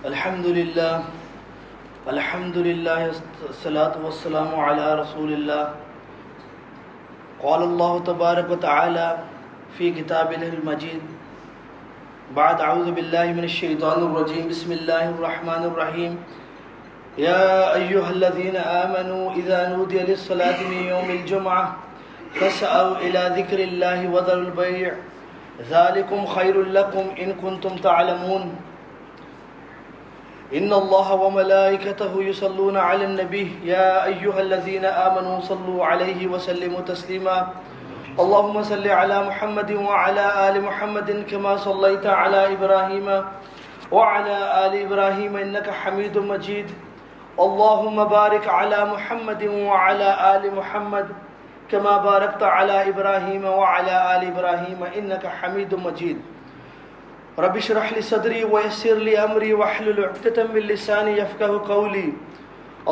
الحمدللہ الصلاۃ والسلام علی رسول اللہ. قال اللہ تبارک و تعالی فی کتابہ المجید بعد اعوذ باللہ من الشیطان الرجیم بسم اللہ الرحمن الرحیم. یا ایہا الذین آمنوا اذا نودی للصلاة من یوم الجمعہ فاسعوا الی ذکر اللہ وذروا البیع ذالکم خیر لکم ان کنتم تعلمون. ان اللہ وملائکتہ یصلون علی النبی یا ایہا الذین آمنوا صلوا علیہ وسلموا تسلیما. اللہم صل علی محمد وعلی آل محمد کما صلیت علی ابراہیم وعلی آل ابراہیم انکا حمید مجید. اللہم بارک علی محمد وعلی آل محمد کما بارکت علی ابراہیم وعلی آل ابراہیم انکا حمید مجید. رب اشرح لي صدري ويسر لي امري واحلل عقدة من لساني يفقهوا قولي.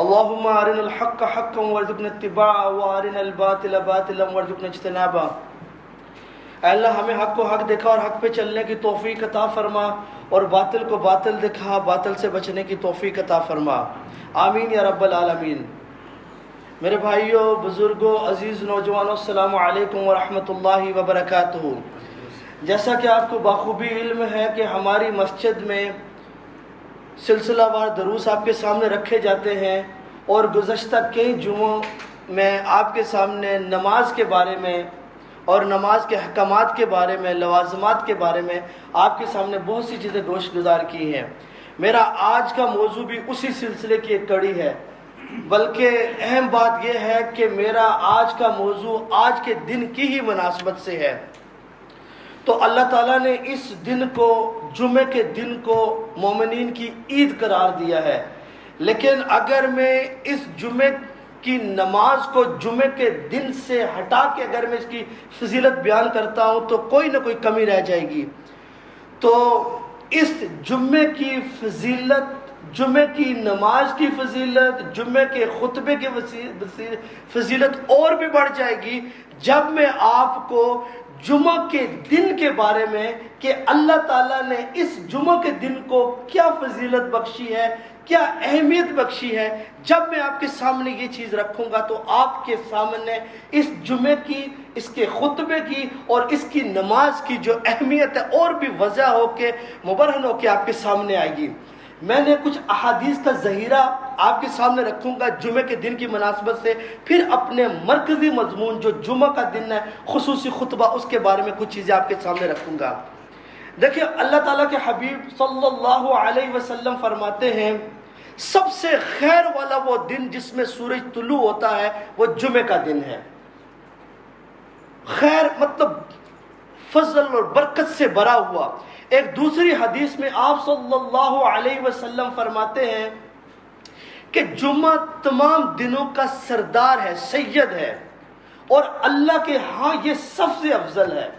اللهم ارنا الحق حقا وارزقنا اتباعه وارنا الباطل باطلا وارزقنا اجتنابه. اے اللہ ہمیں حق کو حق دکھا اور حق پہ چلنے کی توفیق عطا فرما اور باطل کو باطل دکھا باطل سے بچنے کی توفیق عطا فرما. آمین یا رب العالمین. میرے بھائیوں، بزرگوں، عزیز نوجوانوں، السلام علیکم ورحمۃ اللہ وبرکاتہ. جیسا کہ آپ کو بخوبی علم ہے کہ ہماری مسجد میں سلسلہ وار دروس آپ کے سامنے رکھے جاتے ہیں اور گزشتہ کئی جمعوں میں آپ کے سامنے نماز کے بارے میں اور نماز کے احکامات کے بارے میں، لوازمات کے بارے میں آپ کے سامنے بہت سی چیزیں گوش گزار کی ہیں. میرا آج کا موضوع بھی اسی سلسلے کی ایک کڑی ہے، بلکہ اہم بات یہ ہے کہ میرا آج کا موضوع آج کے دن کی ہی مناسبت سے ہے. تو اللہ تعالیٰ نے اس دن کو، جمعے کے دن کو مومنین کی عید قرار دیا ہے، لیکن اگر میں اس جمعے کی نماز کو جمعے کے دن سے ہٹا کے اگر میں اس کی فضیلت بیان کرتا ہوں تو کوئی نہ کوئی کمی رہ جائے گی. تو اس جمعے کی فضیلت، جمعے کی نماز کی فضیلت، جمعے کے خطبے کی فضیلت اور بھی بڑھ جائے گی جب میں آپ کو جمعہ کے دن کے بارے میں کہ اللہ تعالیٰ نے اس جمعہ کے دن کو کیا فضیلت بخشی ہے، کیا اہمیت بخشی ہے، جب میں آپ کے سامنے یہ چیز رکھوں گا تو آپ کے سامنے اس جمعے کی، اس کے خطبے کی اور اس کی نماز کی جو اہمیت ہے اور بھی واضح ہو کے، مبرہن ہو کے آپ کے سامنے آئے گی. میں نے کچھ احادیث کا ذخیرہ آپ کے سامنے رکھوں گا جمعے کے دن کی مناسبت سے، پھر اپنے مرکزی مضمون جو جمعہ کا دن ہے، خصوصی خطبہ، اس کے بارے میں کچھ چیزیں آپ کے سامنے رکھوں گا. دیکھیں، اللہ تعالیٰ کے حبیب صلی اللہ علیہ وسلم فرماتے ہیں سب سے خیر والا وہ دن جس میں سورج طلوع ہوتا ہے وہ جمعے کا دن ہے. خیر مطلب فضل اور برکت سے بھرا ہوا. ایک دوسری حدیث میں آپ صلی اللہ علیہ وسلم فرماتے ہیں کہ جمعہ تمام دنوں کا سردار ہے، سید ہے، اور اللہ کے ہاں یہ سب سے افضل ہے.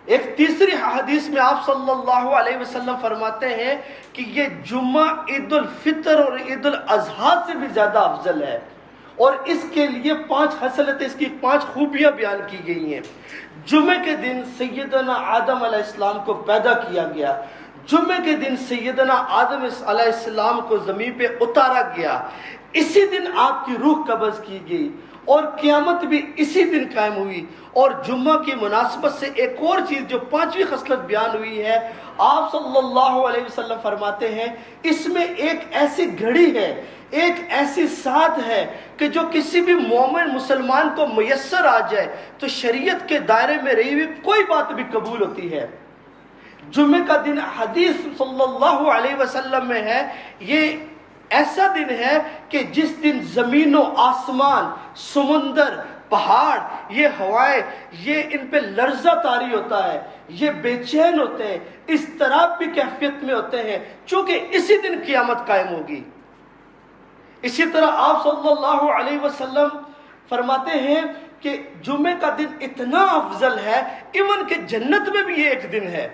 ایک تیسری حدیث میں آپ صلی اللہ علیہ وسلم فرماتے ہیں کہ یہ جمعہ عید الفطر اور عید الاضحیٰ سے بھی زیادہ افضل ہے، اور اس کے لیے 5 خصلتیں، اس کی 5 خوبیاں بیان کی گئی ہیں. جمعے کے دن سیدنا آدم علیہ السلام کو پیدا کیا گیا. جمعے کے دن سیدنا آدم علیہ السلام کو زمین پہ اتارا گیا. اسی دن آپ کی روح قبض کی گئی اور قیامت بھی اسی دن قائم ہوئی. اور جمعہ کی مناسبت سے ایک اور چیز جو 5ویں خصلت بیان ہوئی ہے، آپ صلی اللہ علیہ وسلم فرماتے ہیں اس میں ایک ایسی گھڑی ہے، ایک ایسی ساتھ ہے کہ جو کسی بھی مومن مسلمان کو میسر آ جائے تو شریعت کے دائرے میں رہی ہوئی کوئی بات بھی قبول ہوتی ہے. جمعے کا دن حدیث صلی اللہ علیہ وسلم میں ہے، یہ ایسا دن ہے کہ جس دن زمین و آسمان، سمندر، پہاڑ، یہ ہوائیں، یہ ان پہ لرزہ طاری ہوتا ہے، یہ بے چین ہوتے ہیں، اضطراب کی کیفیت میں ہوتے ہیں، چونکہ اسی دن قیامت قائم ہوگی. اسی طرح آپ صلی اللہ علیہ وسلم فرماتے ہیں کہ جمعے کا دن اتنا افضل ہے ایون کہ جنت میں بھی یہ ایک دن ہے.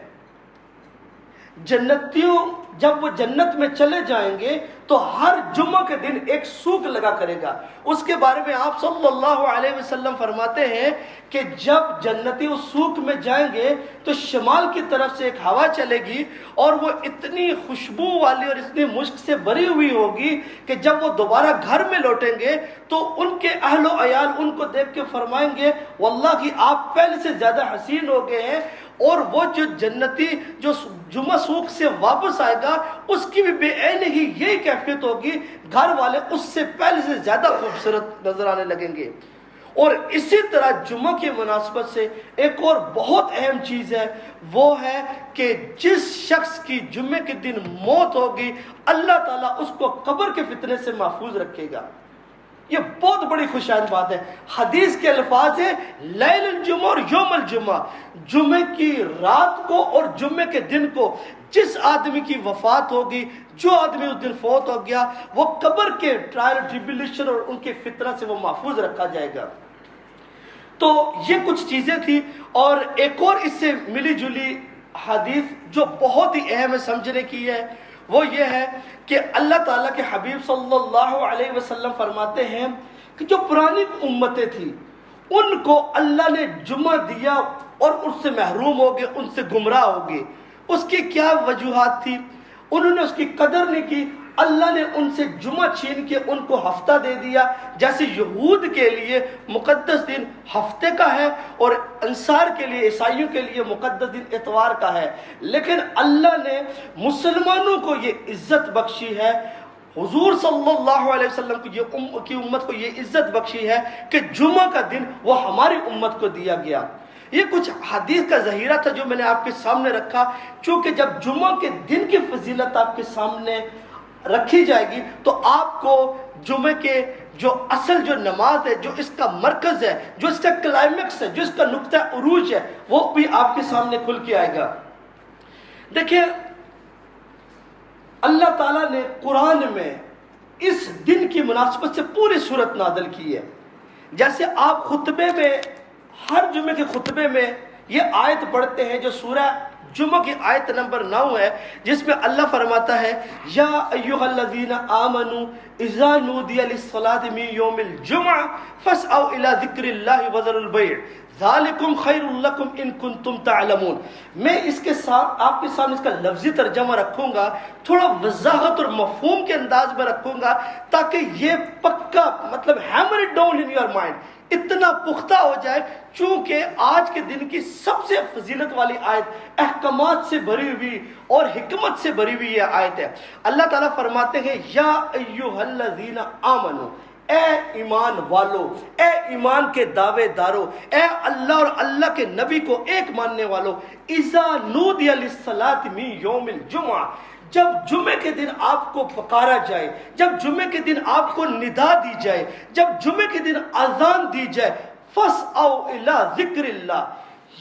جنتیوں جب وہ جنت میں چلے جائیں گے تو ہر جمعہ کے دن ایک سوک لگا کرے گا. اس کے بارے میں آپ صلی اللہ علیہ وسلم فرماتے ہیں کہ جب جنتی اس سوک میں جائیں گے تو شمال کی طرف سے ایک ہوا چلے گی اور وہ اتنی خوشبو والی اور اتنی مشک سے بھری ہوئی ہوگی کہ جب وہ دوبارہ گھر میں لوٹیں گے تو ان کے اہل و عیال ان کو دیکھ کے فرمائیں گے واللہ کہ آپ پہلے سے زیادہ حسین ہو گئے ہیں. اور وہ جو جنتی جو جمعہ سوق سے واپس آئے گا اس کی بھی بے عین ہی یہی کیفیت ہوگی, گھر والے اس سے پہلے سے زیادہ خوبصورت نظر آنے لگیں گے. اور اسی طرح جمعہ کی مناسبت سے ایک اور بہت اہم چیز ہے, وہ ہے کہ جس شخص کی جمعے کے دن موت ہوگی اللہ تعالیٰ اس کو قبر کے فتنے سے محفوظ رکھے گا. یہ بہت بڑی خوشائن بات ہے. حدیث کے الفاظ ہیں لیل الجمعہ اور یوم الجمعہ, جمعے کی رات کو اور جمعے کے دن کو جس آدمی کی وفات ہوگی, جو آدمی اس دن فوت ہو گیا, وہ قبر کے ٹرائل ٹریبیولیشن اور ان کے فتنہ سے وہ محفوظ رکھا جائے گا. تو یہ کچھ چیزیں تھی. اور ایک اور اس سے ملی جلی حدیث جو بہت ہی اہم ہے سمجھنے کی ہے, وہ یہ ہے کہ اللہ تعالیٰ کے حبیب صلی اللہ علیہ وسلم فرماتے ہیں کہ جو پرانی امتیں تھیں ان کو اللہ نے جمعہ دیا اور اس سے محروم ہو گئے, ان سے گمراہ ہو گئے. اس کی کیا وجوہات تھی؟ انہوں نے اس کی قدر نہیں کی. اللہ نے ان سے جمعہ چھین کے ان کو ہفتہ دے دیا. جیسے یہود کے لیے مقدس دن ہفتے کا ہے اور انصار کے لیے, عیسائیوں کے لیے مقدس دن اتوار کا ہے, لیکن اللہ نے مسلمانوں کو یہ عزت بخشی ہے, حضور صلی اللہ علیہ وسلم کی امت کو یہ عزت بخشی ہے کہ جمعہ کا دن وہ ہماری امت کو دیا گیا. یہ کچھ حدیث کا ذخیرہ تھا جو میں نے آپ کے سامنے رکھا, چونکہ جب جمعہ کے دن کی فضیلت آپ کے سامنے رکھی جائے گی تو آپ کو جمعے کے جو اصل جو نماز ہے, جو اس کا مرکز ہے, جو اس کا کلائمیکس ہے, جو اس کا نقطہ عروج ہے, وہ بھی آپ کے سامنے کھل کے آئے گا. دیکھیں اللہ تعالیٰ نے قرآن میں اس دن کی مناسبت سے پوری سورت نازل کی ہے. جیسے آپ خطبے میں, ہر جمعے کے خطبے میں یہ آیت پڑھتے ہیں جو سورہ جمعہ کی آیت نمبر 9 ہے, جس میں اللہ فرماتا ہے یا ایھا الذین آمنوا اذا نودی للصلاۃ من یوم الجمعہ فاسعوا الی ذکر اللہ وذروا البیع ذالکم خیر لکم ان کنتم تعلمون. میں اس کے ساتھ آپ کے سامنے اس کا لفظی ترجمہ رکھوں گا, تھوڑا وضاحت اور مفہوم کے انداز میں رکھوں گا تاکہ یہ پکا مطلب hammer it down in your mind, اتنا پختہ ہو جائے. چونکہ آج کے دن کی سب سے فضیلت والی آیت احکامات سے بھری ہوئی اور حکمت سے بھری ہوئی یہ آیت ہے. اللہ تعالیٰ فرماتے ہیں یا ایھا الذین آمنوا, اے ایمان والو, اے ایمان کے دعوے دارو, اے اللہ اور اللہ کے نبی کو ایک ماننے والو, اذا نودی للصلاۃ من یوم الجمعہ, جب جمعے کے دن آپ کو پکارا جائے, جب جمعے کے دن آپ کو ندا دی جائے, جب جمعے کے دن اذان دی جائے, فاسعوا الی ذکر اللہ.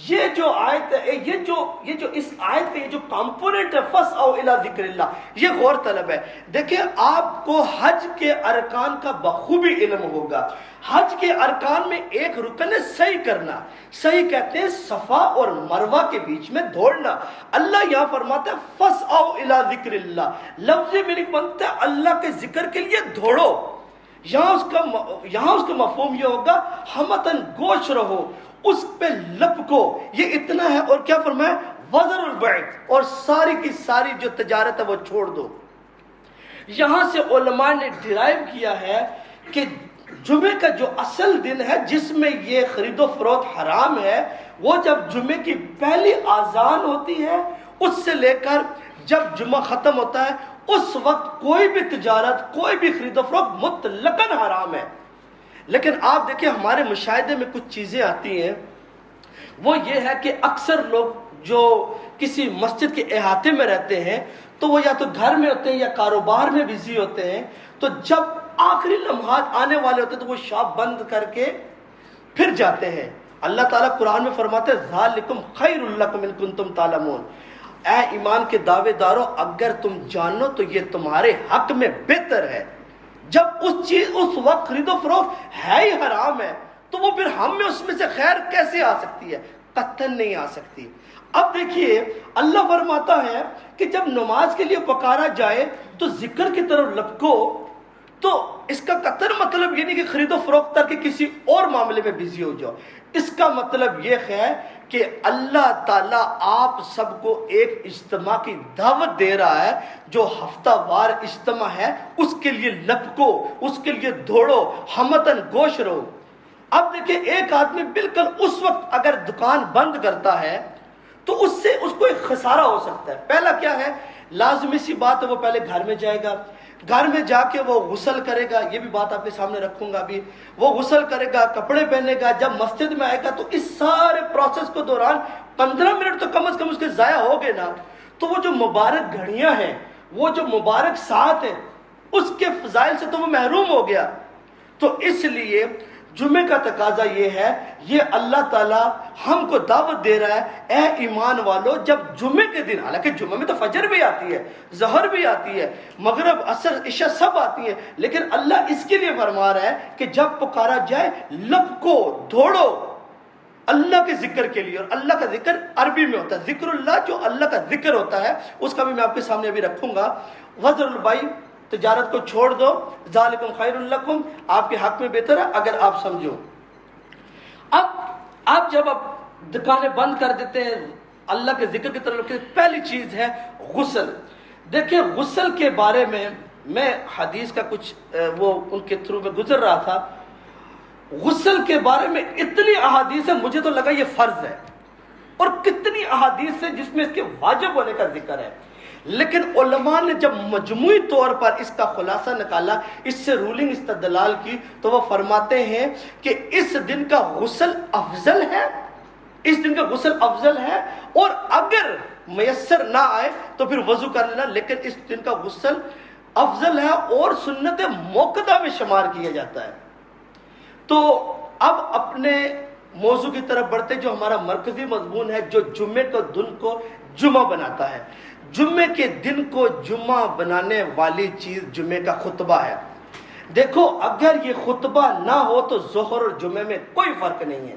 یہ جو آیت ہے, یہ جو اس آیت کا یہ جو کمپوننٹ ہے فاسعوا الی ذکر اللہ, یہ غور طلب ہے. دیکھیں آپ کو حج کے ارکان کا بخوبی علم ہوگا. حج کے ارکان میں ایک رکن ہے صحیح کرنا, صحیح کہتے ہیں صفا اور مروہ کے بیچ میں دوڑنا. اللہ یہاں فرماتا ہے فاسعوا الی ذکر اللہ, لفظ میننگ بنتا ہے اللہ کے ذکر کے لیے دوڑو. یہاں اس کا مفہوم یہ ہوگا ہمتن گوش رہو, اس پہ لپکو, یہ اتنا ہے. اور کیا فرمایا وذروا البیع, اور ساری کی ساری جو تجارت ہے وہ چھوڑ دو. یہاں سے علماء نے ڈرائیو کیا ہے کہ جمعے کا جو اصل دن ہے جس میں یہ خرید و فروخت حرام ہے, وہ جب جمعے کی پہلی اذان ہوتی ہے اس سے لے کر جب جمعہ ختم ہوتا ہے اس وقت کوئی بھی تجارت, کوئی بھی خرید و فروخت مطلقاً حرام ہے. لیکن آپ دیکھیں ہمارے مشاہدے میں کچھ چیزیں آتی ہیں, وہ یہ ہے کہ اکثر لوگ جو کسی مسجد کے احاطے میں رہتے ہیں تو وہ یا تو گھر میں ہوتے ہیں یا کاروبار میں بزی ہوتے ہیں, تو جب آخری لمحات آنے والے ہوتے ہیں تو وہ شاپ بند کر کے پھر جاتے ہیں. اللہ تعالیٰ قرآن میں فرماتے ہیں ذالکم خیر لکم ان کنتم تعلمون, اے ایمان کے دعوے دارو اگر تم جانو تو یہ تمہارے حق میں بہتر ہے. جب اس وقت خرید و فروخت ہے ہی حرام ہے تو وہ پھر ہم میں اس میں سے خیر کیسے آ سکتی ہے؟ قطعاً نہیں آ سکتی. اب دیکھیے اللہ فرماتا ہے کہ جب نماز کے لیے پکارا جائے تو ذکر کی طرف لپکو، تو اس کا قطر مطلب یہ نہیں کہ خرید و فروخت کر کے کسی اور معاملے میں بزی ہو جاؤ. اس کا مطلب یہ ہے کہ اللہ تعالیٰ آپ سب کو ایک اجتماع کی دعوت دے رہا ہے، جو ہفتہ وار اجتماع ہے اس کے لیے لپکو، اس کے لیے دوڑو، ہمتن گوش رہو. اب دیکھیں ایک آدمی بالکل اس وقت اگر دکان بند کرتا ہے تو اس سے اس کو ایک خسارہ ہو سکتا ہے. پہلا کیا ہے، لازمی سی بات ہے وہ پہلے گھر میں جائے گا، گھر میں جا کے وہ غسل کرے گا، یہ بھی بات آپ کے سامنے رکھوں گا ابھی. وہ غسل کرے گا، کپڑے پہنے گا، جب مسجد میں آئے گا تو اس سارے پروسیس کو دوران 15 منٹ تو کم از کم اس کے ضائع ہو گئے نا. تو وہ جو مبارک گھڑیاں ہیں، وہ جو مبارک ساعت ہیں، اس کے فضائل سے تو وہ محروم ہو گیا. تو اس لیے جمعے کا تقاضا یہ ہے، یہ اللہ تعالیٰ ہم کو دعوت دے رہا ہے، اے ایمان والو جب جمعے کے دن، حالانکہ جمعے میں تو فجر بھی آتی ہے، ظہر بھی آتی ہے، مغرب عصر عشاء سب آتی ہیں، لیکن اللہ اس کے لیے فرما رہا ہے کہ جب پکارا جائے لپکو، دوڑو اللہ کے ذکر کے لیے. اور اللہ کا ذکر عربی میں ہوتا ہے، ذکر اللہ جو اللہ کا ذکر ہوتا ہے اس کا بھی میں آپ کے سامنے ابھی رکھوں گا. وذر البیع، تجارت کو چھوڑ دو، ذالکم خیر لکم، آپ کے حق میں بہتر ہے اگر آپ سمجھو. اب آپ جب دکانیں بند کر دیتے ہیں اللہ کے ذکر کی طرف، پہلی چیز ہے غسل. دیکھیں غسل کے بارے میں حدیث کا کچھ وہ ان کے تھرو میں گزر رہا تھا. غسل کے بارے میں اتنی احادیث ہے، مجھے تو لگا یہ فرض ہے، اور کتنی احادیث ہے جس میں اس کے واجب ہونے کا ذکر ہے. لیکن علماء نے جب مجموعی طور پر اس کا خلاصہ نکالا، اس سے رولنگ استدلال کی، تو وہ فرماتے ہیں کہ اس دن کا غسل افضل ہے، اس دن کا غسل افضل ہے، اور اگر میسر نہ آئے تو پھر وضو کر لینا، لیکن اس دن کا غسل افضل ہے اور سنت موقدہ میں شمار کیا جاتا ہے. تو اب اپنے موضوع کی طرف بڑھتے، جو ہمارا مرکزی مضمون ہے، جو جمعے کو دن کو جمعہ بناتا ہے. جمعے کے دن کو جمعہ بنانے والی چیز جمعے کا خطبہ ہے. دیکھو اگر یہ خطبہ نہ ہو تو ظہر اور جمعے میں کوئی فرق نہیں ہے.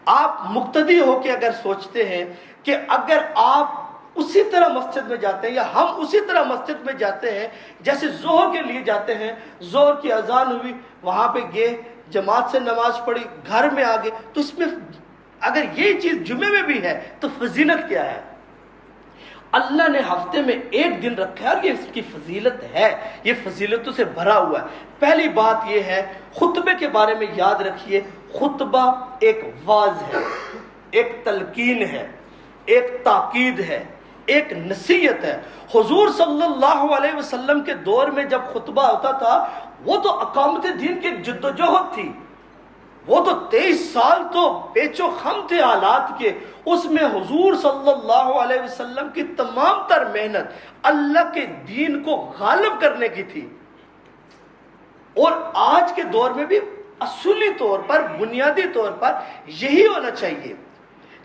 آپ مقتدی ہو کے اگر سوچتے ہیں کہ اگر آپ اسی طرح مسجد میں جاتے ہیں، یا ہم اسی طرح مسجد میں جاتے ہیں جیسے ظہر کے لیے جاتے ہیں، ظہر کی اذان ہوئی، وہاں پہ گئے، جماعت سے نماز پڑھی، گھر میں آگے، تو اس میں اگر یہ چیز جمعے میں بھی ہے تو فضیلت کیا ہے؟ اللہ نے ہفتے میں ایک دن رکھا ہے اور یہ اس کی فضیلت ہے، یہ فضیلتوں سے بھرا ہوا ہے. پہلی بات یہ ہے، خطبے کے بارے میں یاد رکھیے، خطبہ ایک واعظ ہے، ایک تلقین ہے، ایک تاکید ہے، ایک نصیحت ہے. حضور صلی اللہ علیہ وسلم کے دور میں جب خطبہ ہوتا تھا، وہ تو اقامت دین کی جد و جہد تھی، وہ تو 23 سال تو پیچ و خم تھے حالات کے. اس میں حضور صلی اللہ علیہ وسلم کی تمام تر محنت اللہ کے دین کو غالب کرنے کی تھی. اور آج کے دور میں بھی اصولی طور پر، بنیادی طور پر یہی ہونا چاہیے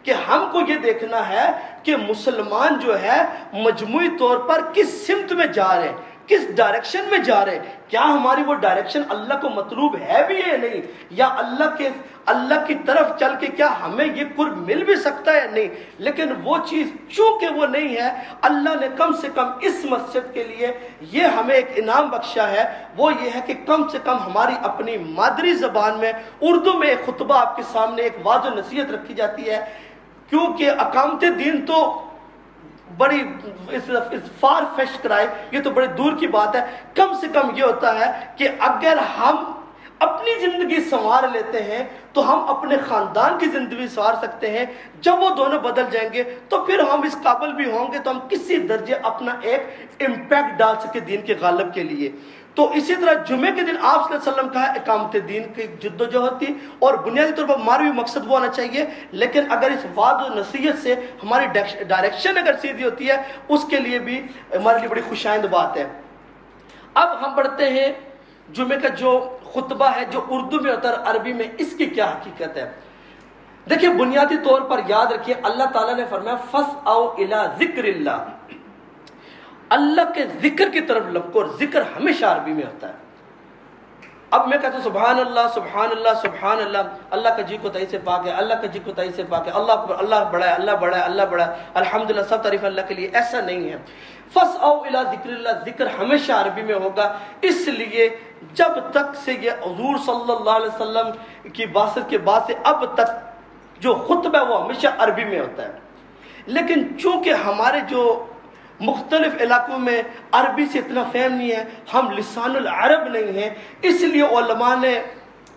کہ ہم کو یہ دیکھنا ہے کہ مسلمان جو ہے مجموعی طور پر کس سمت میں جا رہے ہیں، کس ڈائریکشن میں جا رہے ہیں. کیا ہماری وہ ڈائریکشن اللہ کو مطلوب ہے بھی یا نہیں، یا اللہ کی طرف چل کے کیا ہمیں یہ قرب مل بھی سکتا ہے نہیں. لیکن وہ چیز چونکہ وہ نہیں ہے، اللہ نے کم سے کم اس مسجد کے لیے یہ ہمیں ایک انعام بخشا ہے، وہ یہ ہے کہ کم سے کم ہماری اپنی مادری زبان میں اردو میں ایک خطبہ آپ کے سامنے، ایک واضح نصیحت رکھی جاتی ہے. کیونکہ اقامت دین تو بڑی فار فیش کرائے، یہ تو بڑے دور کی بات ہے. کم سے کم یہ ہوتا ہے کہ اگر ہم اپنی زندگی سنوار لیتے ہیں تو ہم اپنے خاندان کی زندگی سنوار سکتے ہیں. جب وہ دونوں بدل جائیں گے تو پھر ہم اس قابل بھی ہوں گے تو ہم کسی درجے اپنا ایک امپیکٹ ڈال سکے دین کے غالب کے لیے. تو اسی طرح جمعے کے دن آپ صلی اللہ علیہ وسلم کا اقامت دین کی جد و جہد تھی، اور بنیادی طور پر ہمارا بھی مقصد وہ ہونا چاہیے. لیکن اگر اس وعد و نصیحت سے ہماری ڈائریکشن اگر سیدھی ہوتی ہے، اس کے لیے بھی ہمارے لیے بڑی خوشائند بات ہے. اب ہم پڑھتے ہیں جمعے کا جو خطبہ ہے، جو اردو میں ہوتا ہے عربی میں، اس کی کیا حقیقت ہے. دیکھیں بنیادی طور پر یاد رکھیے، اللہ تعالیٰ نے فرمایا فَاسْعَوْا إِلَىٰ ذِكْرِ اللَّهِ، اللہ کے ذکر کی طرف لپکو. اور ذکر ہمیشہ عربی میں ہوتا ہے. اب میں کہتا ہوں سبحان اللہ سبحان اللہ سبحان اللہ، اللہ کا جی کو تئی سے پاک ہے، اللہ کا جی کو تئی سے پاک ہے، اللہ اکبر، اللہ بڑا ہے، اللہ بڑا ہے، اللہ بڑا ہے، الحمدللہ، سب تعریف اللہ کے لیے، ایسا نہیں ہے۔ فَاسْعَوْا إِلَىٰ ذِكْرِ اللَّهِ، ذکر ہمیشہ عربی میں ہوگا، اس لیے جب تک سے یہ حضور صلی اللہ علیہ وسلم کی بعثت کے بعد سے اب تک جو خطبہ ہے وہ ہمیشہ عربی میں ہوتا ہے، لیکن چونکہ ہمارے جو مختلف علاقوں میں عربی سے اتنا فہم نہیں ہے، ہم لسان العرب نہیں ہیں، اس لیے علماء نے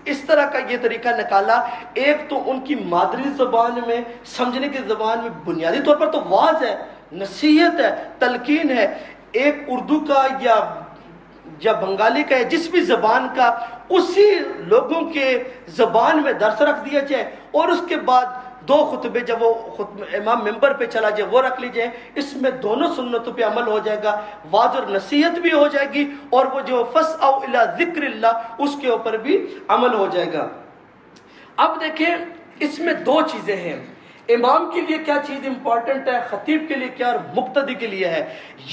اس طرح کا یہ طریقہ نکالا، ایک تو ان کی مادری زبان میں، سمجھنے کی زبان میں بنیادی طور پر تو واعظ ہے، نصیحت ہے، تلقین ہے، ایک اردو کا یا بنگالی کا ہے، جس بھی زبان کا، اسی لوگوں کے زبان میں درس رکھ دیا جائے، اور اس کے بعد دو خطبے جب وہ امام ممبر پہ چلا جائے وہ رکھ لیجئے، اس میں دونوں سنتوں پہ عمل ہو جائے گا، واضح اور نصیحت بھی ہو جائے گی، اور وہ جو فَاسْعَوْا إِلَىٰ ذِكْرِ اللَّهِ اس کے اوپر بھی عمل ہو جائے گا۔ اب دیکھیں اس میں دو چیزیں ہیں، امام کے لیے کیا چیز امپورٹنٹ ہے، خطیب کے لیے کیا، اور مقتدی کے لیے ہے،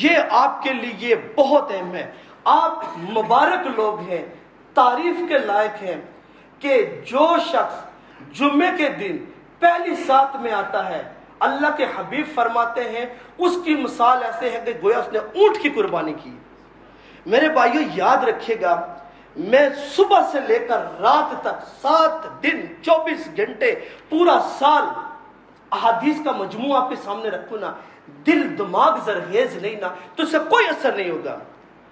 یہ آپ کے لیے بہت اہم ہے۔ آپ مبارک لوگ ہیں، تعریف کے لائق ہیں کہ جو شخص جمعے کے دن پہلی سات میں آتا ہے، اللہ کے حبیب فرماتے ہیں اس کی مثال ایسے ہے کہ گویا اس نے اونٹ کی قربانی کی۔ میرے بھائیو یاد رکھیے گا، میں صبح سے لے کر رات تک 7 دن 24 گھنٹے پورا سال احادیث کا مجموعہ آپ کے سامنے رکھوں نا، دل دماغ زرخیز نہیں نا تو اس سے کوئی اثر نہیں ہوگا۔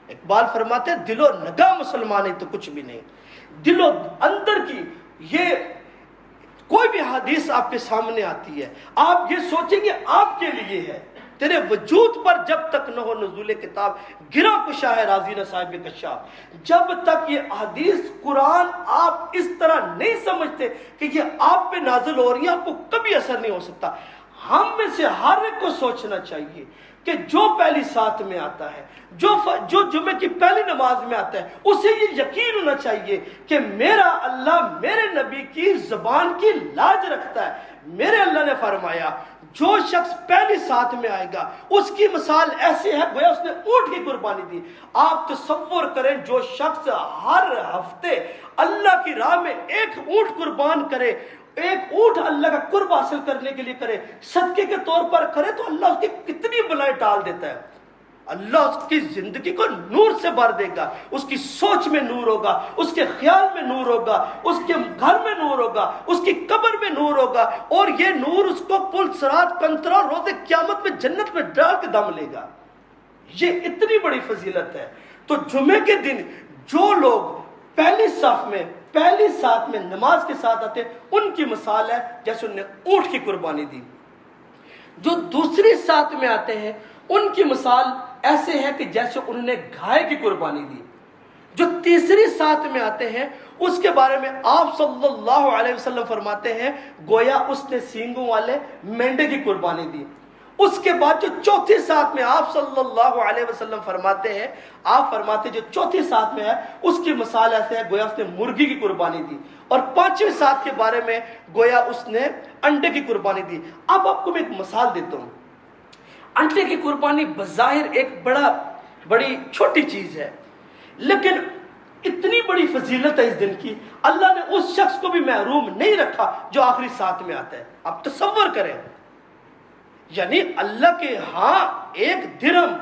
اقبال فرماتے ہیں دل و نگاہ مسلمان ہے تو کچھ بھی نہیں، دل و اندر کی یہ کوئی بھی حدیث آپ کے سامنے آتی ہے، آپ یہ سوچیں گے آپ کے لیے ہے، تیرے وجود پر جب تک نہ ہو نزول کتاب، گرا کشا ہے راضی نہ صاحب کشاف، جب تک یہ حدیث قرآن آپ اس طرح نہیں سمجھتے کہ یہ آپ پہ نازل ہو رہی ہے، آپ کو کبھی اثر نہیں ہو سکتا۔ ہم میں سے ہر ایک کو سوچنا چاہیے کہ جو پہلی سات میں آتا ہے، جو جمعے کی پہلی نماز میں آتا ہے، اسے یہ یقین ہونا چاہیے کہ میرا اللہ میرے نبی کی زبان کی لاج رکھتا ہے۔ میرے اللہ نے فرمایا جو شخص پہلی سات میں آئے گا اس کی مثال ایسے ہے گویا اس نے اونٹ کی قربانی دی۔ آپ تصور کریں جو شخص ہر ہفتے اللہ کی راہ میں ایک اونٹ قربان کرے، ایک اونٹ اللہ کا قرب حاصل کرنے کے لیے کرے، صدقے کے طور پر کرے، تو اللہ اس کی کتنی بلائیں ٹال دیتا ہے۔ اللہ اس کی زندگی کو نور سے بھر دے گا، اس کی سوچ میں نور ہوگا، اس کے خیال میں نور ہوگا، اس کے گھر میں نور ہوگا، اس کی قبر میں نور ہوگا، اور یہ نور اس کو پل صراط کنترا روز قیامت میں جنت میں ڈال کے دم لے گا۔ یہ اتنی بڑی فضیلت ہے۔ تو جمعے کے دن جو لوگ پہلی سات میں نماز کے ساتھ آتے ہیں، ان کی مثال ہے جیسے انہوں نے اونٹ کی قربانی دی۔ جو دوسری سات میں آتے ہیں ان کی مثال ایسے ہے کہ جیسے انہوں نے گائے کی قربانی دی۔ جو تیسری سات میں آتے ہیں اس کے بارے میں آپ صلی اللہ علیہ وسلم فرماتے ہیں گویا اس نے سینگوں والے مینڈے کی قربانی دی۔ اس کے بعد جو چوتھی سات میں آپ صلی اللہ علیہ وسلم فرماتے ہیں، آپ فرماتے جو چوتھی سات میں ہے اس کی مثال ایسے ہے گویا اس نے مرغی کی قربانی دی، اور پانچویں سات کے بارے میں گویا اس نے انڈے کی قربانی دی۔ اب آپ کو میں ایک مثال دیتا ہوں۔ انڈے کی قربانی بظاہر ایک بڑی چھوٹی چیز ہے، لیکن اتنی بڑی فضیلت ہے اس دن کی، اللہ نے اس شخص کو بھی محروم نہیں رکھا جو آخری سات میں آتا ہے۔ آپ تصور کریں، یعنی اللہ کے ہاں ایک درہم،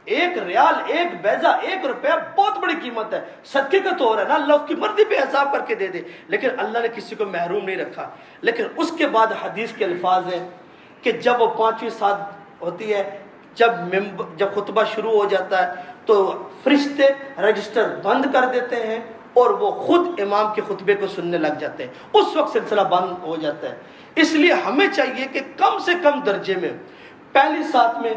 ایک ریال، ایک بیضہ، ایک روپیہ بہت بڑی قیمت ہے، صدقے کا طور ہے نا، اللہ اس کی مرضی پہ حساب کر کے دے دے، لیکن اللہ نے کسی کو محروم نہیں رکھا۔ لیکن اس کے بعد حدیث کے الفاظ ہیں کہ جب وہ پانچویں سات ہوتی ہے، جب خطبہ شروع ہو جاتا ہے تو فرشتے رجسٹر بند کر دیتے ہیں اور وہ خود امام کے خطبے کو سننے لگ جاتے ہیں، اس وقت سلسلہ بند ہو جاتا ہے۔ اس لیے ہمیں چاہیے کہ کم سے کم درجے میں پہلی سات میں،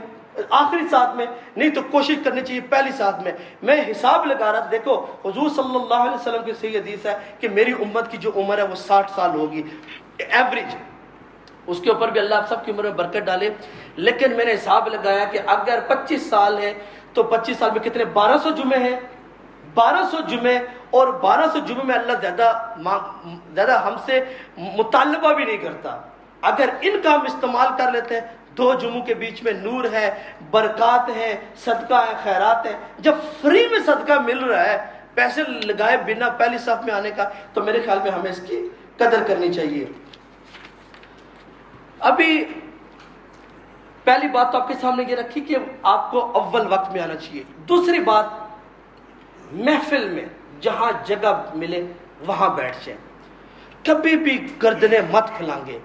آخری سات میں نہیں تو کوشش کرنی چاہیے پہلی سات میں۔ میں حساب لگا رہا تھا، دیکھو حضور صلی اللہ علیہ وسلم کی صحیح حدیث ہے کہ میری امت کی جو عمر ہے وہ 60 سال ہوگی ایوریج، اس کے اوپر بھی اللہ آپ سب کی عمر میں برکت ڈالے۔ لیکن میں نے حساب لگایا کہ اگر 25 سال ہے تو 25 سال میں کتنے 1200 جمعے ہیں، 1200 جمعے، اور 1200 جمعے میں اللہ زیادہ ہم سے مطالبہ بھی نہیں کرتا۔ اگر ان کا ہم استعمال کر لیتے ہیں، 2 جمعوں کے بیچ میں نور ہے، برکات ہیں، صدقہ ہے، خیرات ہیں۔ جب فری میں صدقہ مل رہا ہے پیسے لگائے بنا پہلی صف میں آنے کا، تو میرے خیال میں ہمیں اس کی قدر کرنی چاہیے۔ ابھی پہلی بات تو آپ کے سامنے یہ رکھی کہ آپ کو اول وقت میں آنا چاہیے۔ دوسری بات، محفل میں جہاں جگہ ملے وہاں بیٹھ جائیں، کبھی بھی گردنیں مت پھلانگے،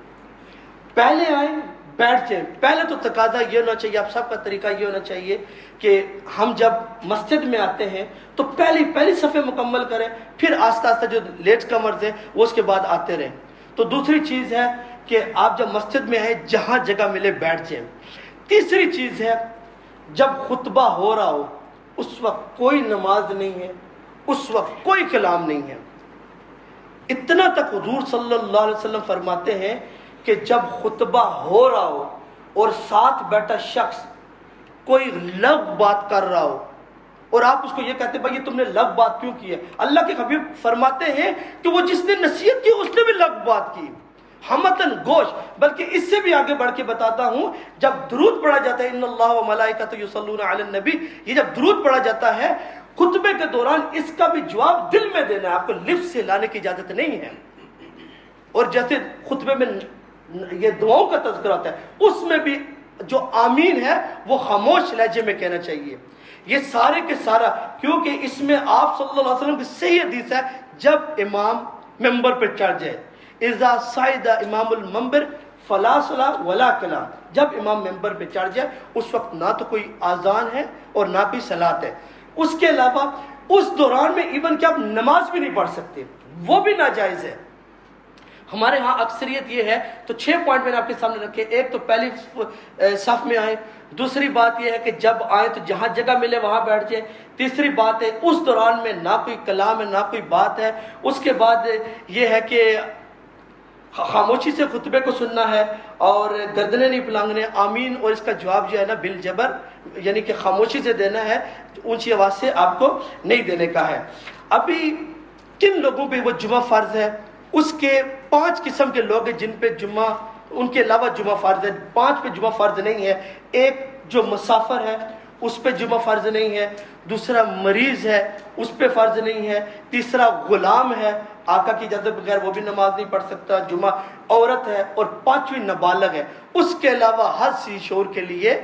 پہلے آئیں بیٹھ جائیں۔ پہلے تو تقاضا یہ ہونا چاہیے، آپ سب کا طریقہ یہ ہونا چاہیے کہ ہم جب مسجد میں آتے ہیں تو پہلی صفحے مکمل کریں، پھر آہستہ آہستہ جو لیٹ کمرز ہیں وہ اس کے بعد آتے رہیں۔ تو دوسری چیز ہے کہ آپ جب مسجد میں آئیں جہاں جگہ ملے بیٹھ جائیں۔ تیسری چیز ہے، جب خطبہ ہو رہا ہو اس وقت کوئی نماز نہیں ہے، اس وقت کوئی کلام نہیں ہے۔ اتنا تک حضور صلی اللہ علیہ وسلم فرماتے ہیں کہ جب خطبہ ہو رہا ہو اور ساتھ بیٹھا شخص کوئی لغو بات کر رہا ہو اور آپ اس کو یہ کہتے ہیں بھائی تم نے لغو بات کیوں کی ہے، اللہ کے حبیب فرماتے ہیں کہ وہ جس نے نصیحت کی اس نے بھی لغو بات کی، ہمتن گوش۔ بلکہ اس سے بھی آگے بڑھ کے بتاتا ہوں، جب درود پڑھا جاتا ہے ان اللہ و ملائکتہ یصلون علی النبی، یہ جب درود پڑھا جاتا ہے خطبے کے دوران اس کا بھی جواب دل میں دینا ہے، آپ کو لفظ سے لانے کی اجازت نہیں ہے۔ اور جیسے خطبے میں یہ دعاؤں کا تذکرہ ہوتا ہے اس میں بھی جو آمین ہے وہ خاموش لہجے میں کہنا چاہیے۔ یہ سارے کے سارا، کیونکہ اس میں آپ صلی اللہ علیہ وسلم کی صحیح حدیث ہے، جب امام ممبر پہ چڑھ جائے اذا صعد امام المنبر فلا صلاۃ ولا کلام، جب امام ممبر پہ چڑھ جائے اس وقت نہ تو کوئی اذان ہے اور نہ کوئی صلاۃ ہے۔ اس کے علاوہ اس دوران میں ایون کہ آپ نماز بھی نہیں پڑھ سکتے، وہ بھی ناجائز ہے۔ ہمارے ہاں اکثریت یہ ہے، تو 6 پوائنٹ میں نے آپ کے سامنے رکھے۔ ایک تو پہلی صف میں آئیں، دوسری بات یہ ہے کہ جب آئیں تو جہاں جگہ ملے وہاں بیٹھ جائیں، تیسری بات ہے اس دوران میں نہ کوئی کلام ہے نہ کوئی بات ہے، اس کے بعد یہ ہے کہ خاموشی سے خطبے کو سننا ہے اور گردنیں نہیں پلانگنے، آمین اور اس کا جواب جو ہے نا بالجبر، یعنی کہ خاموشی سے دینا ہے، اونچی آواز سے آپ کو نہیں دینے کا ہے۔ ابھی کن لوگوں پہ وہ جمعہ فرض ہے؟ اس کے 5 قسم کے لوگ ہیں جن پہ جمعہ، ان کے علاوہ جمعہ فرض ہے۔ 5 پہ جمعہ فرض نہیں ہے۔ ایک جو مسافر ہے اس پہ جمعہ فرض نہیں ہے، دوسرا مریض ہے اس پہ فرض نہیں ہے، تیسرا غلام ہے آقا کی اجازت بغیر وہ بھی نماز نہیں پڑھ سکتا، جمعہ عورت ہے، اور 5ویں نابالغ ہے۔ اس کے علاوہ ہر سی شعور کے لیے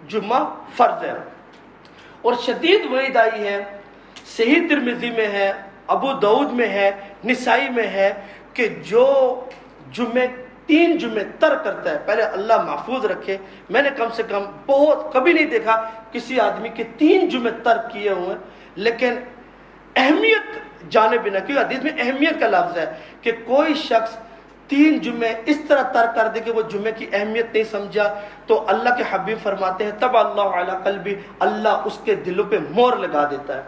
جمعہ فرض ہے۔ اور شدید وعید آئی ہے، صحیح ترمذی میں ہے، ابو داؤد میں ہے، نسائی میں ہے کہ جو جمعے 3 جمعے ترک کرتا ہے، پہلے اللہ محفوظ رکھے، میں نے کم سے کم بہت کبھی نہیں دیکھا کسی آدمی کے 3 جمعے ترک کیے ہوئے، لیکن اہمیت جانے بنا، کیونکہ حدیث میں اہمیت کا لفظ ہے کہ کوئی شخص 3 جمعے اس طرح ترک کر دے کہ وہ جمعے کی اہمیت نہیں سمجھا، تو اللہ کے حبیب فرماتے ہیں تب اللہ علی قلبی، اللہ اس کے دلوں پہ مہر لگا دیتا ہے۔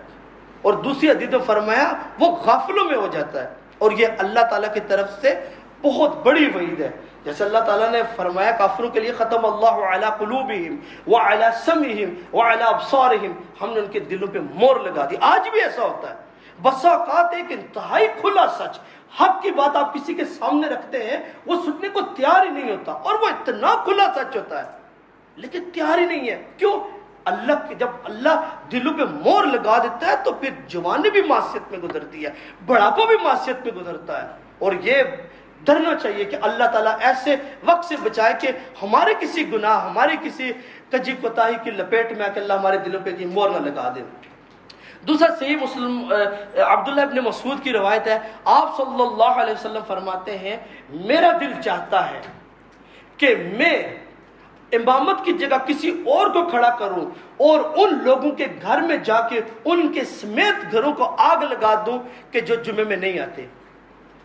اور دوسری حدیث میں فرمایا وہ غافلوں میں ہو جاتا ہے، اور یہ اللہ تعالیٰ کی طرف سے بہت بڑی وعید ہے۔ جیسے اللہ تعالیٰ نے فرمایا کافروں کے لیے ختم اللہ علی قلوبہم وعلی سمعہم وعلی ابصارہم، ہم نے ان کے دلوں پہ مہر لگا دی۔ آج بھی ایسا ہوتا ہے، بسا اوقات ایک انتہائی کھلا سچ، حق کی بات آپ کسی کے سامنے رکھتے ہیں وہ سننے کو تیار ہی نہیں ہوتا، اور وہ اتنا کھلا سچ ہوتا ہے لیکن تیار ہی نہیں ہے۔ کیوں؟ اللہ کے جب اللہ دلوں پہ مہر لگا دیتا ہے تو پھر جوانی بھی معصیت میں گزرتی ہے، بڑھاپا بھی معصیت میں گزرتا ہے۔ اور یہ ڈرنا چاہیے کہ اللہ تعالیٰ ایسے وقت سے بچائے کہ ہمارے کسی گناہ، ہماری کسی کجی کوتاہی کی لپیٹ میں آ کے اللہ ہمارے دلوں پہ مہر نہ لگا دے۔ دوسرا صحیح مسلم عبداللہ ابن مسعود کی روایت ہے، آپ صلی اللہ علیہ وسلم فرماتے ہیں میرا دل چاہتا ہے کہ میں امامت کی جگہ کسی اور کو کھڑا کروں اور ان لوگوں کے گھر میں جا کے ان کے سمیت گھروں کو آگ لگا دوں کہ جو جمعے میں نہیں آتے۔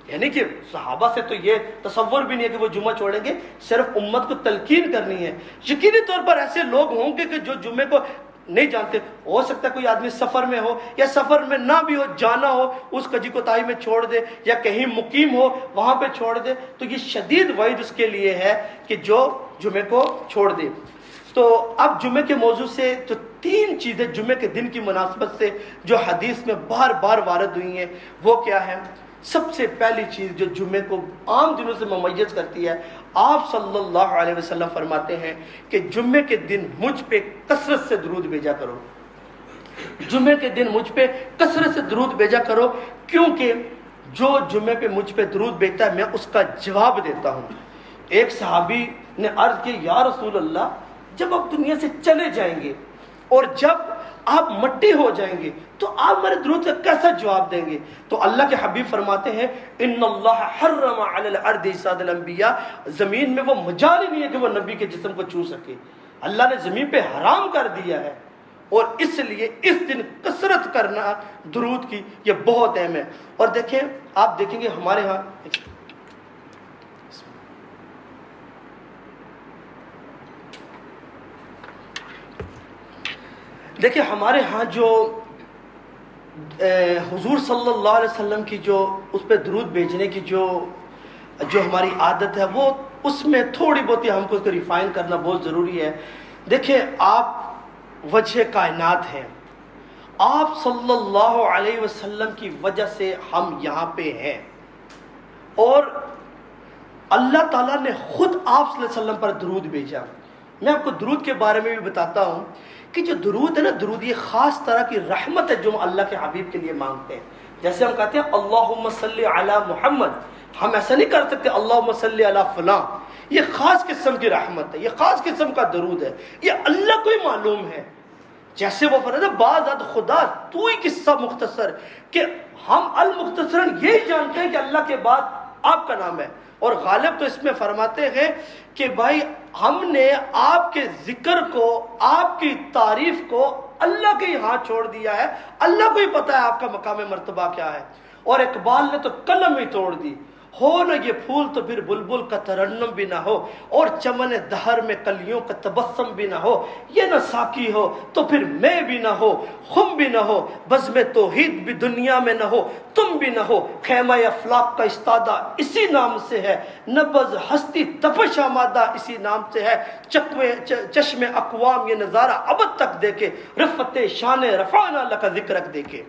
یعنی کہ صحابہ سے تو یہ تصور بھی نہیں ہے کہ وہ جمعہ چھوڑیں گے، صرف امت کو تلقین کرنی ہے۔ یقینی طور پر ایسے لوگ ہوں گے کہ جو جمعے کو نہیں جانتے، ہو سکتا ہے کوئی آدمی سفر میں ہو یا سفر میں نہ بھی ہو، جانا ہو اس کجی کوتاہی میں چھوڑ دے، یا کہیں مقیم ہو وہاں پہ چھوڑ دے، تو یہ شدید وعید اس کے لیے ہے کہ جو جمعے کو چھوڑ دے۔ تو اب جمعے کے موضوع سے جو 3 چیزیں جمعے کے دن کی مناسبت سے جو حدیث میں بار بار وارد ہوئی ہیں وہ کیا ہے؟ سب سے پہلی چیز جو جمعے کو عام دنوں سے ممیز کرتی ہے، آپ صلی اللہ علیہ وسلم فرماتے ہیں کہ جمعے کے دن مجھ پہ کثرت سے درود بھیجا کرو۔ جمعے کے دن مجھ پہ کثرت سے درود بھیجا کرو، کیونکہ جو جمعے پہ مجھ پہ درود بھیجتا ہے میں اس کا جواب دیتا ہوں۔ ایک صحابی نے عرض کی، یا رسول اللہ، جب آپ دنیا سے چلے جائیں گے اور جب آپ مٹی ہو جائیں گے تو آپ میرے درود کا کیسا جواب دیں گے؟ تو اللہ کے حبیب فرماتے ہیں، ان اللہ حرم علی الارض اجساد الانبیاء، زمین میں وہ مجال ہی نہیں ہے کہ وہ نبی کے جسم کو چھو سکے، اللہ نے زمین پہ حرام کر دیا ہے، اور اس لیے اس دن کثرت کرنا درود کی یہ بہت اہم ہے۔ اور دیکھیں، آپ دیکھیں گے ہمارے ہاں دیکھیں ہمارے ہاں جو حضور صلی اللہ علیہ وسلم کی جو اس پہ درود بھیجنے کی جو ہماری عادت ہے، وہ اس میں تھوڑی بہت ہم کو ریفائن کرنا بہت ضروری ہے۔ دیکھیں، آپ وجہ کائنات ہیں، آپ صلی اللہ علیہ وسلم کی وجہ سے ہم یہاں پہ ہیں، اور اللہ تعالیٰ نے خود آپ صلی اللہ علیہ وسلم پر درود بھیجا۔ میں آپ کو درود کے بارے میں بھی بتاتا ہوں کہ جو درود ہے نا، درود یہ خاص طرح کی رحمت ہے جو ہم اللہ کے حبیب کے لیے مانگتے ہیں۔ جیسے ہم کہتے ہیں اللہم صلی علی محمد، ہم ایسا نہیں کر سکتے اللہم صلی علی فلاں، یہ خاص قسم کی رحمت ہے، یہ خاص قسم کا درود ہے، یہ اللہ کو ہی معلوم ہے۔ جیسے وہ فرماتا ہے بعض خدا تو ہی قصہ مختصر، کہ ہم المختصراً یہی جانتے ہیں کہ اللہ کے بعد آپ کا نام ہے، اور غالب تو اس میں فرماتے ہیں کہ بھائی ہم نے آپ کے ذکر کو، آپ کی تعریف کو اللہ کے یہاں چھوڑ دیا ہے، اللہ کو ہی پتہ ہے آپ کا مقام مرتبہ کیا ہے۔ اور اقبال نے تو قلم ہی توڑ دی، ہو نہ یہ پھول تو پھر بلبل کا ترنم بھی نہ ہو، اور چمن دہر میں کلیوں کا تبسم بھی نہ ہو، یہ نہ ساقی ہو تو پھر میں بھی نہ ہو، خم بھی نہ ہو، بزم توحید بھی دنیا میں نہ ہو، تم بھی نہ ہو، خیمہ افلاق کا استادہ اسی نام سے ہے، نبض ہستی تپش آمادہ اسی نام سے ہے، چشم اقوام یہ نظارہ ابد تک دیکھے، رفت شان رفعنا لک ذکرک دیکھے۔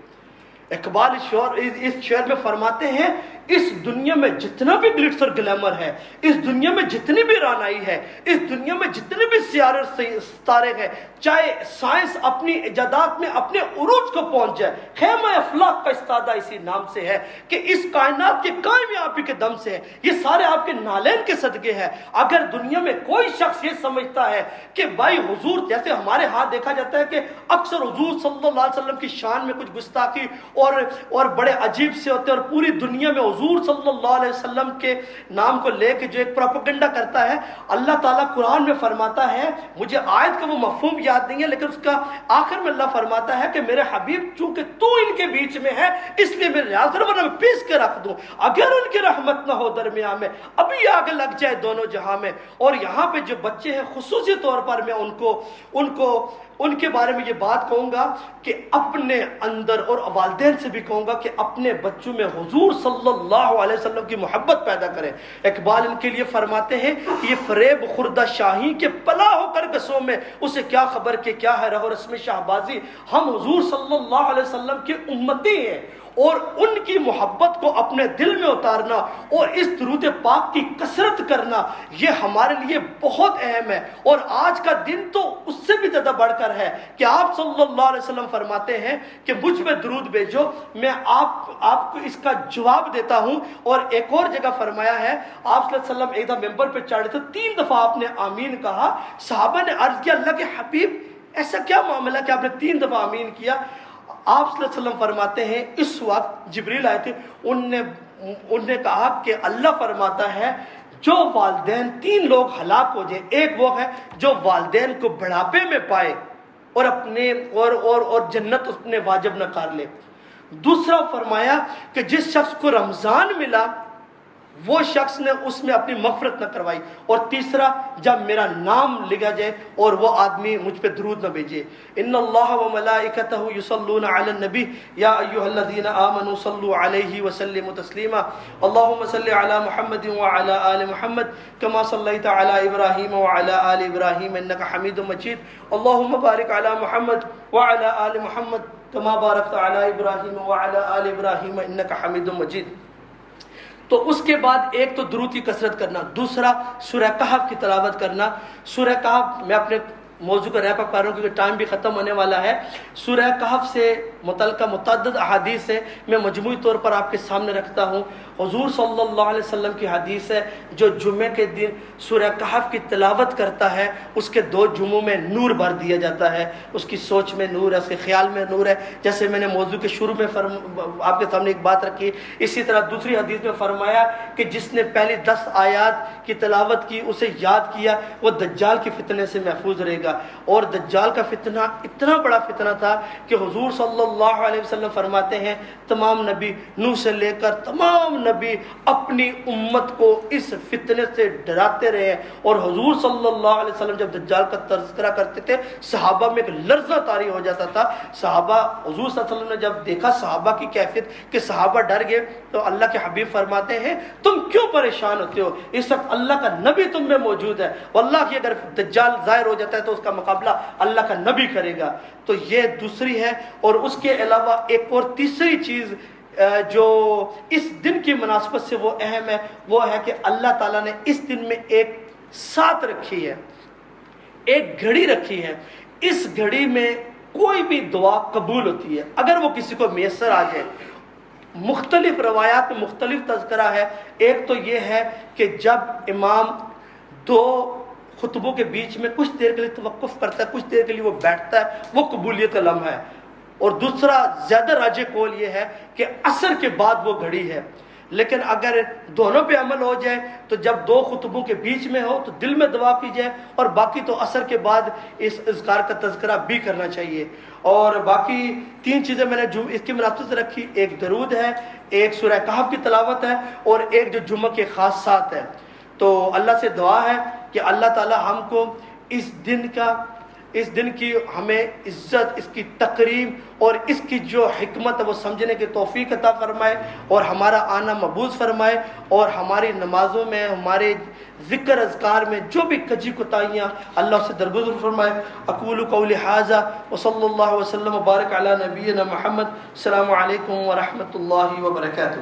اقبال اس شعر میں فرماتے ہیں، اس دنیا میں جتنا بھی گلٹس اور گلیمر ہے، اس دنیا میں جتنی بھی رانائی ہے، اس دنیا میں جتنے بھی ستارے ہیں، چاہے سائنس اپنی ایجادات میں اپنے عروج کو پہنچ جائے، خیمہ افلاق کا استادہ اسی نام سے ہے، کہ اس کائنات کے قائم آپ ہی کے دم سے ہے، یہ سارے آپ کے نالین کے صدقے ہیں۔ اگر دنیا میں کوئی شخص یہ سمجھتا ہے کہ بھائی حضور، جیسے ہمارے ہاں دیکھا جاتا ہے کہ اکثر حضور صلی اللہ علیہ وسلم کی شان میں کچھ گستاخی اور بڑے عجیب سے ہوتے ہیں، اور پوری دنیا میں حضور صلی اللہ علیہ وسلم کے نام کو لے کے جو ایک پروپیگنڈا کرتا ہے، اللہ تعالیٰ قرآن میں فرماتا ہے، مجھے آیت کا وہ مفہوم یاد نہیں ہے لیکن اس کا آخر میں اللہ فرماتا ہے کہ میرے حبیب چونکہ تو ان کے بیچ میں ہے اس لیے میرے ریاض کرو، ورنہ میں پیس کے رکھ دوں، اگر ان کی رحمت نہ ہو درمیان میں ابھی آگ لگ جائے دونوں جہاں میں۔ اور یہاں پہ جو بچے ہیں خصوصی طور پر میں ان کے بارے میں یہ بات کہوں گا کہ اپنے اندر، اور والدین سے بھی کہوں گا کہ اپنے بچوں میں حضور صلی اللہ علیہ وسلم کی محبت پیدا کریں۔ اقبال ان کے لیے فرماتے ہیں کہ یہ فریب خوردہ شاہی کے پلا ہو کر گسوں میں، اسے کیا خبر کہ کیا ہے رہو رسم شہبازی، ہم حضور صلی اللہ علیہ وسلم کے امتی ہیں، اور ان کی محبت کو اپنے دل میں اتارنا اور اس درود پاک کی کثرت کرنا یہ ہمارے لیے بہت اہم ہے۔ اور آج کا دن تو اس سے بھی زیادہ بڑھ کر ہے کہ آپ صلی اللہ علیہ وسلم فرماتے ہیں کہ مجھ پہ درود بھیجو، میں آپ کو اس کا جواب دیتا ہوں۔ اور ایک اور جگہ فرمایا ہے، آپ صلی اللہ علیہ وسلم ایک دفعہ ممبر پہ چڑھے تھے، 3 دفعہ آپ نے آمین کہا، صحابہ نے عرض کیا اللہ کے حبیب ایسا کیا معاملہ کہ آپ نے 3 دفعہ آمین کیا؟ آپ صلی اللہ علیہ وسلم فرماتے ہیں اس وقت جبریل آئے تھے، ان نے کہا کہ اللہ فرماتا ہے جو والدین 3 لوگ ہلاک ہو جائیں، ایک وہ ہے جو والدین کو بڑھاپے میں پائے اور اپنے اور جنت اس نے واجب نہ کر لے، دوسرا فرمایا کہ جس شخص کو رمضان ملا وہ شخص نے اس میں اپنی مغفرت نہ کروائی، اور تیسرا جب میرا نام لکھا جائے اور وہ آدمی مجھ پہ درود نہ بھیجے۔ ان اللہ و ملائکتہ یصلون علی النبی یا ایھا الذین آمنوا صلوا علیہ وسلموا تسلیما اللہم صل علی محمد وعلی آل محمد کما صلیت علی ابراہیم وعلی آل ابراہیم انک حمید مجید اللہم بارک علی محمد وعلی آل محمد کما بارکت علی ابراہیم وعلی آل ابراہیم انک حمید مجید۔ تو اس کے بعد ایک تو درود کی کثرت کرنا، دوسرا سورہ کہف کی تلاوت کرنا۔ سورہ کہف میں اپنے موضوع کو ریپ اپ کر رہا ہوں کیونکہ ٹائم بھی ختم ہونے والا ہے. سورہ کہف سے متعلقہ متعدد احادیث ہے، میں مجموعی طور پر آپ کے سامنے رکھتا ہوں. حضور صلی اللہ علیہ وسلم کی حدیث ہے، جو جمعے کے دن سورہ کہف کی تلاوت کرتا ہے اس کے 2 جمعوں میں نور بھر دیا جاتا ہے. اس کی سوچ میں نور ہے، اس کے خیال میں نور ہے. جیسے میں نے موضوع کے شروع میں آپ کے سامنے ایک بات رکھی، اسی طرح دوسری حدیث میں فرمایا کہ جس نے پہلی 10 آیات کی تلاوت کی، اسے یاد کیا، وہ دجال کے فتنے سے محفوظ رہے گا. اور دجال کا فتنہ اتنا بڑا فتنہ تھا کہ حضور صلی اللہ علیہ وسلم فرماتے ہیں تمام نبی نوح سے لے کر تمام نبی اپنی امت کو اس فتنے سے ڈراتے رہے ہیں. اور حضور صلی اللہ علیہ وسلم جب دجال کا تذکرہ کرتے تھے صحابہ میں ایک لرزہ طاری ہو جاتا تھا. صحابہ حضور صلی اللہ علیہ وسلم نے جب دیکھا صحابہ کی کیفیت کہ صحابہ ڈر گئے تو اللہ کے حبیب فرماتے ہیں تم کیوں پریشان ہوتے ہو، اس وقت اللہ کا نبی تم میں موجود ہے، واللہ کہ اگر دجال ظاہر ہو جاتا ہے تو اس کا مقابلہ اللہ کا نبی کرے گا. تو یہ دوسری ہے. اور اس کے علاوہ ایک اور تیسری چیز جو اس دن کی مناسبت سے وہ اہم ہے، وہ ہے کہ اللہ تعالیٰ نے اس دن میں ایک ساتھ رکھی ہے، ایک گھڑی رکھی ہے. اس گھڑی میں کوئی بھی دعا قبول ہوتی ہے اگر وہ کسی کو میسر آ جائے. مختلف روایات میں مختلف تذکرہ ہے. ایک تو یہ ہے کہ جب امام 2 خطبوں کے بیچ میں کچھ دیر کے لیے توقف کرتا ہے، کچھ دیر کے لیے وہ بیٹھتا ہے، وہ قبولیت کا لمحہ ہے. اور دوسرا زیادہ راجح قول یہ ہے کہ عصر کے بعد وہ گھڑی ہے. لیکن اگر دونوں پہ عمل ہو جائے تو جب 2 خطبوں کے بیچ میں ہو تو دل میں دعا کی جائے، اور باقی تو عصر کے بعد اس اذکار کا تذکرہ بھی کرنا چاہیے. اور باقی 3 چیزیں میں نے اس کی مناسبت سے رکھی، ایک درود ہے، ایک سورہ کہف کی تلاوت ہے، اور ایک جو جمعہ کے خاص ساتھ ہے. تو اللہ سے دعا ہے کہ اللہ تعالی ہم کو اس دن کی ہمیں عزت، اس کی تقریب اور اس کی جو حکمت ہے وہ سمجھنے کی توفیق عطا فرمائے، اور ہمارا آنا مقبول فرمائے، اور ہماری نمازوں میں، ہمارے ذکر اذکار میں جو بھی کجی کوتاہیاں اللہ سے درگزر فرمائے. اقول قولی ھذا وصلی اللہ وسلم وبارک علی نبینا محمد. السلام علیکم ورحمۃ اللہ وبرکاتہ.